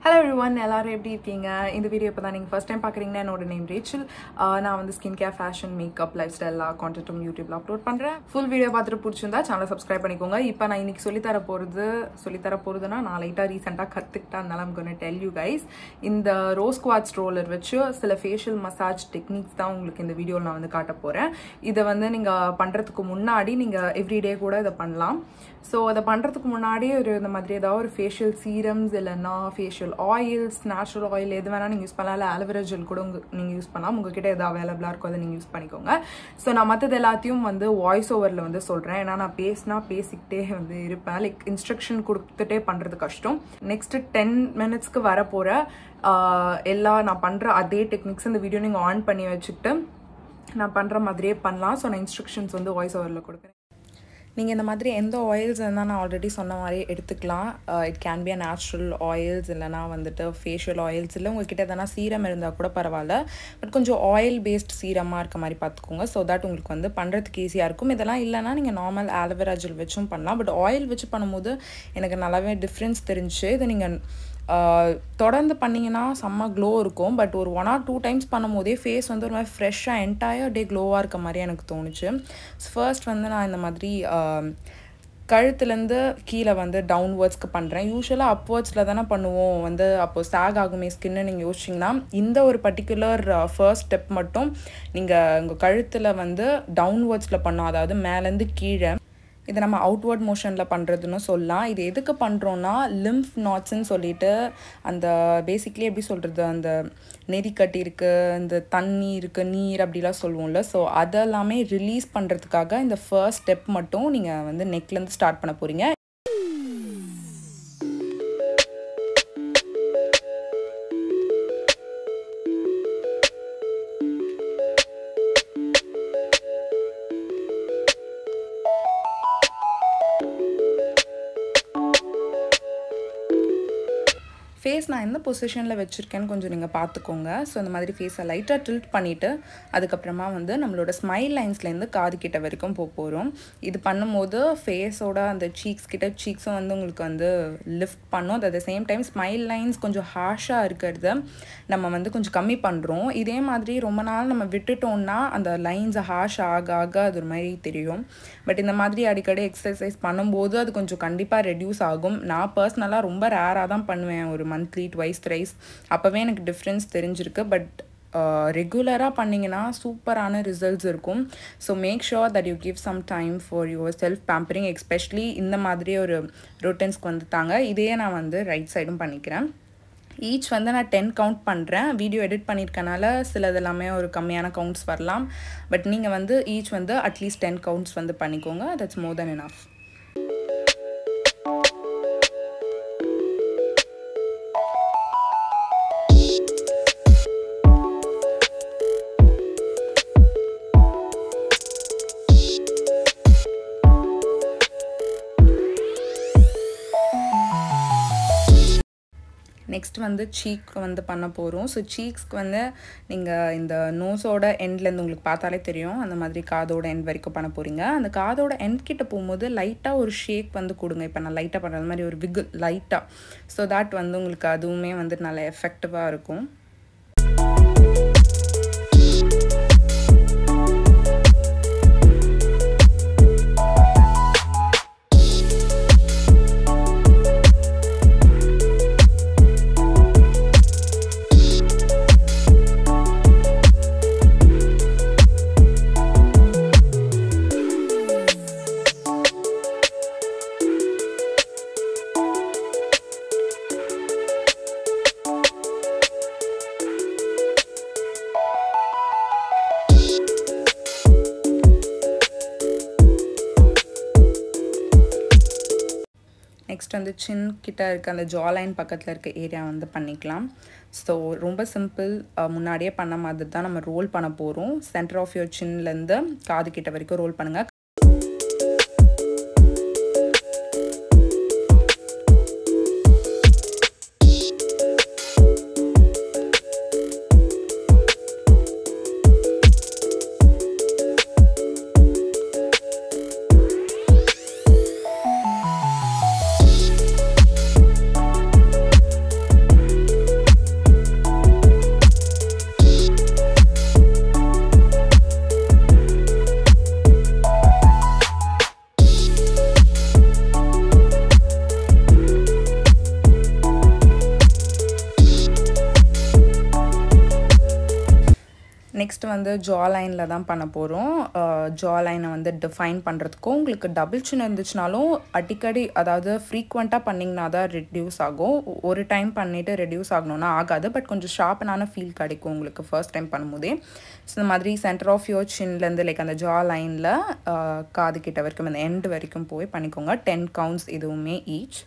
Hello everyone, எல்லாரும் எப்படி இருக்கீங்க? இந்த வீடியோ இப்ப தான் நீங்க ஃபர்ஸ்ட் டைம் பார்க்கறீங்கன்னா என்னோட நேம் ரேச்சல். நான் வந்து skin care, fashion, makeup, lifestyle கான்டென்ட்டும் யூடியூப்ல அப்லோட் பண்றேன். ஃபுல் வீடியோ பார்த்துட்டு பிடிச்சிருந்தா சேனலை சப்ஸ்கிரைப் பண்ணிக்கோங்க. இப்போ நான் இன்னைக்கு சொல்லித்தர போறதுன்னா நான் லைட்டா ரீசெண்டா கத்துக்கிட்டா, அதனால I'm going to tell you guys. இந்த ரோஸ் குவார்ட்ஸ் ரோலர் வச்சு சில ஃபேஷியல் மசாஜ் டெக்னிக்ஸ் தான் உங்களுக்கு இந்த வீடியோல நான் வந்து காட்ட போறேன். இதை வந்து நீங்க பண்றதுக்கு முன்னாடி நீங்க எவ்ரிடே கூட இதை பண்ணலாம். ஸோ அதை பண்ணுறதுக்கு முன்னாடி இந்த மாதிரி ஏதாவது ஒரு ஃபேஷியல் சீரம்ஸ் இல்லைன்னா ஃபேஷியல் ஆயில்ஸ், நேச்சுரல் ஆயில் எது வேணால் நீங்கள் யூஸ் பண்ணலாம். இல்லை ஆலோவேரா ஜெல் கூட நீங்கள் யூஸ் பண்ணலாம். உங்ககிட்ட எது அவைலபிளாக இருக்கோ அதை நீங்கள் யூஸ் பண்ணிக்கோங்க. ஸோ நான் மற்றது எல்லாத்தையும் வந்து வாய்ஸ் ஓவரில் வந்து சொல்கிறேன். ஏன்னா நான் பேசிக்கிட்டே வந்து இருப்பேன். லைக் இன்ஸ்ட்ரக்ஷன் கொடுத்துட்டே பண்ணுறது கஷ்டம். நெக்ஸ்ட்டு 10 minutesக்கு வரப்போகிற நான் பண்ணுற அதே டெக்னிக்ஸ் இந்த வீடியோ நீங்கள் ஆன் பண்ணி வச்சுக்கிட்டு நான் பண்ணுற மாதிரியே பண்ணலாம். ஸோ நான் இன்ஸ்ட்ரக்ஷன்ஸ் வந்து வாய்ஸ் ஓவரில் கொடுக்குறேன். நீங்கள் இந்த மாதிரி எந்த ஆயில்ஸ் இருந்தால் நான் ஆல்ரெடி சொன்ன மாதிரி எடுத்துக்கலாம். It can be a natural oils, இல்லைனா வந்துட்டு ஃபேஷியல் ஆயில்ஸ், இல்லை உங்கள்கிட்ட எதனா சீரம் இருந்தால் கூட பரவாயில்ல. பட் கொஞ்சம் ஆயில் பேஸ்ட் சீரமாக இருக்க மாதிரி பார்த்துக்கோங்க. ஸோ தட் உங்களுக்கு வந்து பண்ணுறதுக்கு ஈஸியாக இருக்கும். இதெல்லாம் இல்லைனா நீங்கள் நார்மல் ஆலோவேரா ஜெல் வச்சும் பண்ணலாம். பட் ஆயில் வச்சு பண்ணும்போது எனக்கு நல்லாவே டிஃப்ரென்ஸ் தெரிஞ்சு. இதை நீங்கள் தொடர்ந்து பண்ணிங்கன்னா செம்ம க்ளோ இருக்கும். பட் ஒரு 1 or 2 times பண்ணும் போதே ஃபேஸ் வந்து ஒரு மாதிரி ஃப்ரெஷ்ஷாக என்டையர் டே க்ளோவாக இருக்க மாதிரி எனக்கு தோணுச்சு. ஃபர்ஸ்ட் வந்து நான் இந்த மாதிரி கழுத்துலேருந்து கீழே வந்து டவுன்வர்ட்ஸ்க்கு பண்ணுறேன். யூஸ்வலாக அப்வர்ட்ஸில் தானே பண்ணுவோம், வந்து அப்போது சாக் ஆகுமே ஸ்கின்னு நீங்கள் யோசிச்சிங்கன்னா இந்த ஒரு பர்டிகுலர் ஃபர்ஸ்ட் ஸ்டெப் மட்டும் நீங்கள் உங்கள் கழுத்தில் வந்து டவுன்வர்ட்ஸில் பண்ணோம், அதாவது மேலேருந்து கீழே. இதை நம்ம அவுட்வர்ட் மோஷனில் பண்ணுறதுன்னு சொல்லலாம். இது எதுக்கு பண்ணுறோன்னா லிம்ஃப் நாட்ஸ்ன்னு சொல்லிட்டு அந்த பேசிக்லி எப்படி சொல்கிறது, அந்த நெறி கட்டி இருக்குது, இந்த தண்ணி இருக்குது, நீர் அப்படிலாம் சொல்லுவோம்ல. ஸோ அதெல்லாமே ரிலீஸ் பண்ணுறதுக்காக இந்த ஃபர்ஸ்ட் ஸ்டெப் மட்டும் நீங்கள் வந்து நெக்லேருந்து ஸ்டார்ட் பண்ண போகிறீங்க. ஃபேஸ் நான் எந்த பொசிஷனில் வச்சுருக்கேன்னு கொஞ்சம் நீங்கள் பார்த்துக்கோங்க. ஸோ இந்த மாதிரி ஃபேஸை லைட்டாக டில்ட் பண்ணிவிட்டு அதுக்கப்புறமா வந்து நம்மளோட ஸ்மைல் லைன்ஸ்லேருந்து காது கிட்ட வரைக்கும் போகிறோம். இது பண்ணும்போது ஃபேஸோட அந்த சீக்ஸும் வந்து உங்களுக்கு வந்து லிஃப்ட் பண்ணும். At the same time smile lines கொஞ்சம் ஹார்ஷாக இருக்கிறத நம்ம வந்து கொஞ்சம் கம்மி பண்ணுறோம். இதே மாதிரி ரொம்ப நாள் நம்ம விட்டுட்டோம்னா அந்த லைன்ஸை ஹார்ஷ் ஆக அது ஒரு மாதிரி தெரியும். பட் இந்த மாதிரி அடிக்கடி எக்ஸசைஸ் பண்ணும்போது அது கொஞ்சம் கண்டிப்பாக ரெடியூஸ் ஆகும். நான் பர்சனலாக ரொம்ப ரேராக தான் பண்ணுவேன், ஒரு மந்த்லி 2 thrice. அப்போவே எனக்கு டிஃப்ரென்ஸ் தெரிஞ்சிருக்கு. பட் ரெகுலராக பண்ணிங்கன்னா சூப்பரான ரிசல்ட்ஸ் இருக்கும். So make sure that you give some time for yourself pampering. Especially இந்த மாதிரி ஒரு ரொட்டீன்ஸ்க்கு வந்துட்டாங்க. இதையே நான் வந்து ரைட் சைடும் பண்ணிக்கிறேன். ஈச் வந்து நான் 10 கவுண்ட் பண்ணுறேன். வீடியோ எடிட் பண்ணியிருக்கனால சிலது எல்லாமே ஒரு கம்மியான கவுண்ட்ஸ் வரலாம். பட் நீங்கள் வந்து ஈச் வந்து அட்லீஸ்ட் 10 கவுண்ட்ஸ் வந்து பண்ணிக்கோங்க. That's more then enough. Next வந்து சீக் வந்து பண்ண போகிறோம். ஸோ சீக்ஸ்க்கு வந்து நீங்கள் இந்த நோஸோட எண்ட்லேருந்து உங்களுக்கு பார்த்தாலே தெரியும், அந்த மாதிரி காதோட எண்ட் வரைக்கும் பண்ண போகிறீங்க. அந்த காதோட எண்ட் கிட்ட போகும்போது லைட்டாக ஒரு ஷேக் வந்து கொடுங்க. இப்போ நான் லைட்டாக பண்ணுறது மாதிரி ஒரு விகிள் லைட்டாக. ஸோ தட் வந்து உங்களுக்கு அதுவுமே வந்து நல்ல எஃபெக்டிவாக இருக்கும். நெக்ஸ்ட் வந்து சின் கிட்ட இருக்க அந்த ஜாலைன் பக்கத்தில் இருக்க ஏரியா வந்து பண்ணிக்கலாம். ஸோ ரொம்ப சிம்பிள், முன்னாடியே பண்ண மாதிரி தான் நம்ம ரோல் பண்ண போகிறோம். சென்டர் ஆஃப் யுவர் சின்லேருந்து காது கிட்ட வரைக்கும் ரோல் பண்ணுங்கள். நெக்ஸ்ட் வந்து ஜா லைனில் தான் பண்ண போகிறோம். ஜா லைனை வந்து டிஃபைன் பண்ணுறதுக்கும் உங்களுக்கு டபுள் சின் இருந்துச்சுனாலும் அடிக்கடி அதாவது ஃப்ரீக்வெண்ட்டாக பண்ணிங்கன்னா தான் ரெடியூஸ் ஆகும். ஒரு டைம் பண்ணிவிட்டு ரெடியூஸ் ஆகணும்னா ஆகாது. பட் கொஞ்சம் ஷார்ப்பனான ஃபீல் கிடைக்கும் உங்களுக்கு ஃபர்ஸ்ட் டைம் பண்ணும்போதே. ஸோ இந்த மாதிரி சென்டர் ஆஃப் யோர் சின்லேருந்து லைக் அந்த ஜா லைனில் காது கிட்ட வரைக்கும் அந்த எண்டு வரைக்கும் போய் பண்ணிக்கோங்க. 10 கவுண்ட்ஸ் இதுவுமே ஈச்.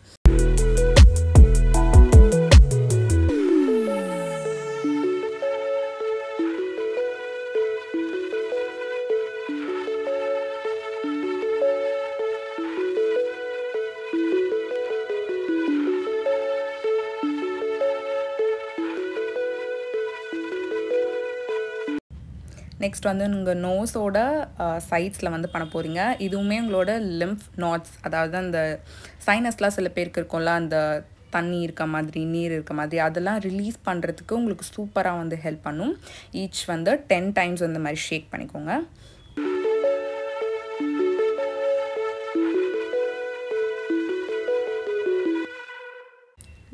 நெக்ஸ்ட் வந்து உங்கள் நோஸோட சைட்ஸில் வந்து பண்ண போகிறீங்க. இதுவுமே உங்களோட லிம்ஃப் நாட்ஸ், அதாவது அந்த சைனஸ்லாம் சில பேருக்கு இருக்கும்ல, அந்த தண்ணி இருக்க மாதிரி நீர் இருக்க மாதிரி அதெல்லாம் ரிலீஸ் பண்ணுறதுக்கு உங்களுக்கு சூப்பராக வந்து ஹெல்ப் பண்ணும். ஈச் வந்து 10 டைம்ஸ் அந்த மாதிரி ஷேக் பண்ணிக்கோங்க.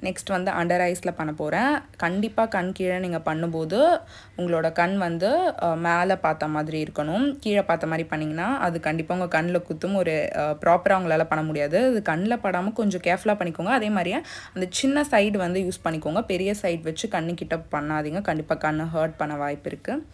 நெக்ஸ்ட் வந்து அண்டர் ஐஸில் பண்ண போகிறேன். கண்டிப்பாக கண் கீழே நீங்கள் பண்ணும்போது உங்களோட கண் வந்து மேலே பார்த்த மாதிரி இருக்கணும். கீழே பார்த்த மாதிரி பண்ணிங்கன்னா அது கண்டிப்பாக உங்கள் கண்ணில் குத்தும். ஒரு ப்ராப்பராக உங்களால் பண்ண முடியாது. அது கண்ணில் படாமல் கொஞ்சம் கேர்ஃபுல்லாக பண்ணிக்கோங்க. அதே மாதிரியே அந்த சின்ன சைடு வந்து யூஸ் பண்ணிக்கோங்க. பெரிய சைடு வச்சு கண்ணுக்கிட்ட பண்ணாதீங்க. கண்டிப்பாக கண்ணை ஹர்ட் பண்ண வாய்ப்பு இருக்குது.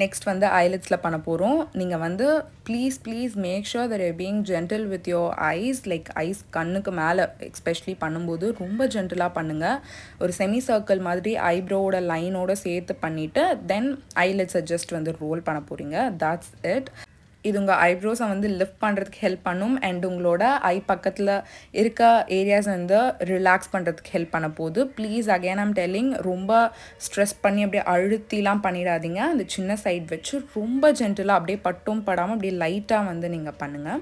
நெக்ஸ்ட் வந்து ஐலிட்ஸில் பண்ண போகிறோம். நீங்கள் வந்து please make sure that you're being gentle with your eyes. Like eyes கண்ணுக்கு மேலே எஸ்பெஷலி பண்ணும்போது ரொம்ப ஜென்டிலாக பண்ணுங்கள். ஒரு செமி சர்க்கிள் மாதிரி ஐப்ரோவோட லைனோட சேர்த்து பண்ணிவிட்டு தென் ஐலிட்ஸை ஜஸ்ட் வந்து ரோல் பண்ண போகிறீங்க. That's it. இது உங்கள் ஐப்ரோஸை வந்து லிஃப்ட் பண்ணுறதுக்கு ஹெல்ப் பண்ணும். அண்ட் உங்களோட ஐ பக்கத்தில் இருக்க ஏரியாஸ் வந்து ரிலாக்ஸ் பண்ணுறதுக்கு ஹெல்ப் பண்ண போகுது. ப்ளீஸ் அகெயின் ஐம் டெல்லிங், ரொம்ப ஸ்ட்ரெஸ் பண்ணி அப்படியே அழுத்திலாம் பண்ணிடாதீங்க. அந்த சின்ன சைட் வச்சு ரொம்ப ஜென்டிலாக அப்படியே பட்டும் படாமல் அப்படியே லைட்டாக வந்து நீங்கள் பண்ணுங்கள்.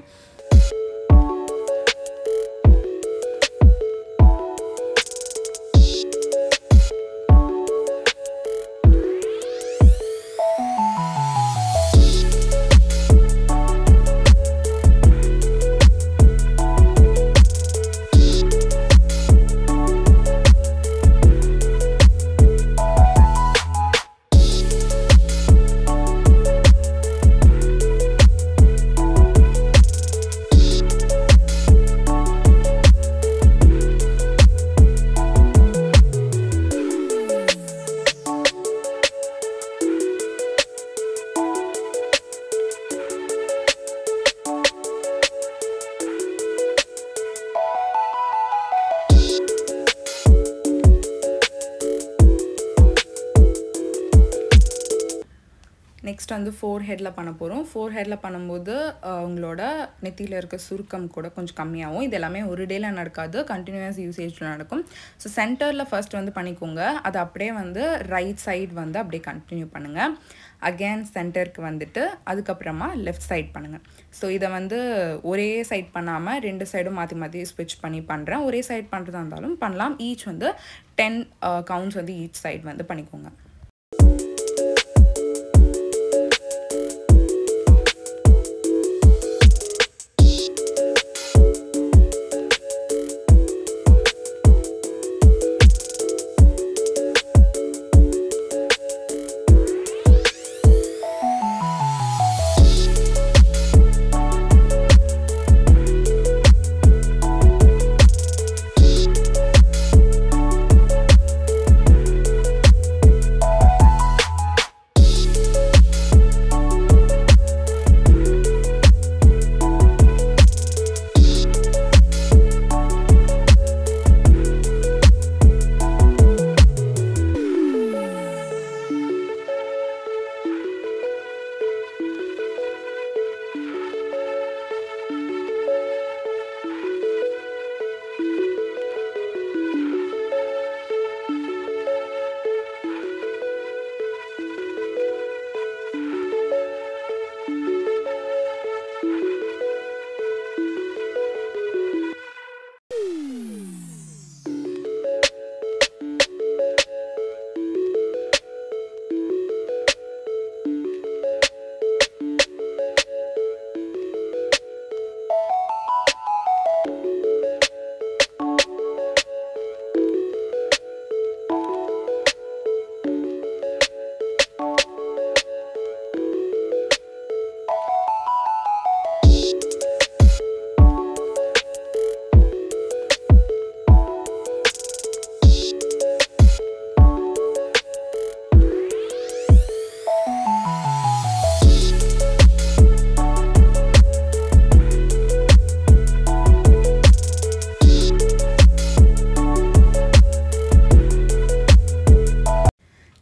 நெக்ஸ்ட் வந்து ஃபோர் ஹெட்டில் பண்ண போகிறோம். ஃபோர் ஹெட்டில் பண்ணும்போது உங்களோட நெத்தியில் இருக்க சுருக்கம் கூட கொஞ்சம் கம்மியாகும். இது எல்லாமே ஒரு டேயில் நடக்காது, கண்டினியூஸ் யூசேஜில் நடக்கும். ஸோ சென்டரில் ஃபர்ஸ்ட் வந்து பண்ணிக்கோங்க. அது அப்படியே வந்து ரைட் சைடு வந்து அப்படியே கண்டினியூ பண்ணுங்கள். அகேன் சென்டருக்கு வந்துட்டு அதுக்கப்புறமா லெஃப்ட் சைட் பண்ணுங்கள். ஸோ இதை வந்து ஒரே சைட் பண்ணாமல் 2 சைடும் மாற்றி மாற்றி ஸ்விட்ச் பண்ணி பண்ணுறேன். ஒரே சைட் பண்ணுறதா இருந்தாலும் பண்ணலாம். ஈச் வந்து 10 கவுண்ட்ஸ் வந்து ஈச் சைட் வந்து பண்ணிக்கோங்க.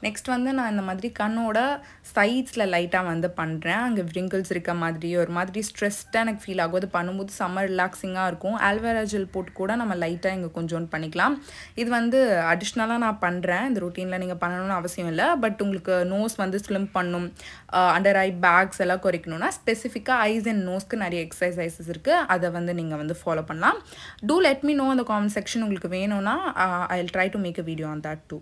நெக்ஸ்ட் வந்து நான் இந்த மாதிரி கண்ணோட சைட்ஸில் லைட்டாக வந்து பண்ணுறேன். அங்கே விரிங்கிள்ஸ் இருக்க மாதிரி ஒரு மாதிரி ஸ்ட்ரெஸ்டாக எனக்கு ஃபீல் ஆகும். அது பண்ணும்போது செம்ம ரிலாக்ஸிங்காக இருக்கும். ஆல்வேரா ஜெல் போட்டு கூட நம்ம லைட்டாக இங்கே கொஞ்சோண்டு பண்ணிக்கலாம். இது வந்து அடிஷ்னலாக நான் பண்ணுறேன். இந்த ரொட்டீனில் நீங்கள் பண்ணணும்னு அவசியம் இல்லை. பட் உங்களுக்கு நோஸ் வந்து ஸ்லிம் பண்ணும், அண்டர் ஐ பேக்ஸ் எல்லாம் குறைக்கணும்னா ஸ்பெசிஃபிக்காக ஐஸ் அண்ட் நோஸ்க்கு நிறைய எக்ஸசைசஸ் இருக்குது. அதை வந்து நீங்கள் வந்து ஃபாலோ பண்ணலாம். டூ லெட் மீ நோ அந்த காமெண்ட் செக்ஷன் உங்களுக்கு வேணும்னா I will try to make a video on that too.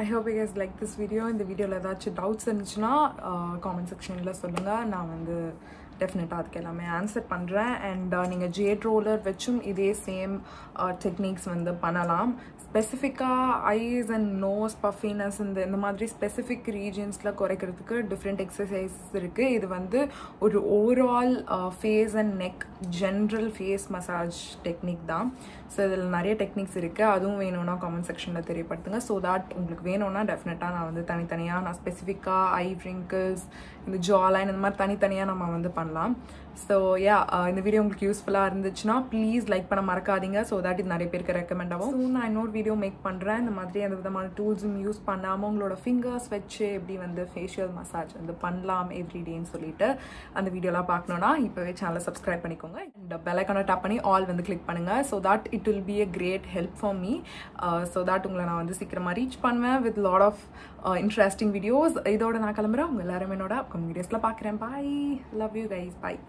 I hope you guys like this video. இந்த வீடியோவில் ஏதாச்சும் டவுட்ஸ் இருந்துச்சுன்னா காமெண்ட் செக்ஷனில் சொல்லுங்கள். நான் வந்து டெஃபினட்டாக அதுக்கு எல்லாமே ஆன்சர் பண்ணுறேன். அண்ட் நீங்கள் ஜேட் ரோலர் வச்சும் இதே சேம் டெக்னிக்ஸ் வந்து பண்ணலாம். ஸ்பெசிஃபிக்காக ஐஸ் அண்ட் நோஸ் பஃபினஸ் இந்த மாதிரி ஸ்பெசிஃபிக் ரீஜன்ஸில் குறைக்கிறதுக்கு டிஃப்ரெண்ட் எக்ஸசைசஸ் இருக்குது. இது வந்து ஒரு overall face and neck general face massage technique தான். ஸோ இதில் நிறைய டெக்னிக்ஸ் இருக்குது. அதுவும் வேணும்னா காமெண்ட் செக்ஷனில் தெரியப்படுத்துங்க. ஸோ தட் உங்களுக்கு வேணும்னா டெஃபினட்டாக நான் வந்து தனித்தனியாக நான் ஸ்பெசிஃபிக்காக ஐ ரிங்கிள்ஸ் இந்த ஜாலைன் இந்த மாதிரி தனித்தனியாக நம்ம வந்து பண்ணலாம். ஸோ இந்த வீடியோ உங்களுக்கு யூஸ்ஃபுல்லாக இருந்துச்சுன்னா ப்ளீஸ் லைக் பண்ண மறக்காதீங்க. ஸோ தட் இது நிறைய பேருக்கு ரெக்கமெண்ட் ஆகும். ஸோ நான் இன்னொரு வீடியோ மேக் பண்ணுறேன். இந்த மாதிரி அந்த விதமான டூல்ஸும் யூஸ் பண்ணாமல் உங்களோட ஃபிங்கர்ஸ் வச்சு எப்படி வந்து ஃபேஷியல் மசாஜ் வந்து பண்ணலாம் எவ்ரிடேன்னு சொல்லிட்டு அந்த வீடியோலாம் பார்க்கணுன்னா இப்போவே சேனலை சப்ஸ்கிரைப் பண்ணிக்கோங்க. இந்த பெல் ஐகானை டேப் பண்ணி ஆல் வந்து கிளிக் பண்ணுங்கள். So that it will be a great help for me. So that உங்களை நான் வந்து சீக்கிரமாக ரீச் பண்ணுவேன் with lot of interesting videos. இதோட நான் கிளம்புறேன். உங்கள் எல்லாரும் என்னோட அப்கமிங் வீடியோஸில் பார்க்குறேன். Bye. Love you guys. Bye.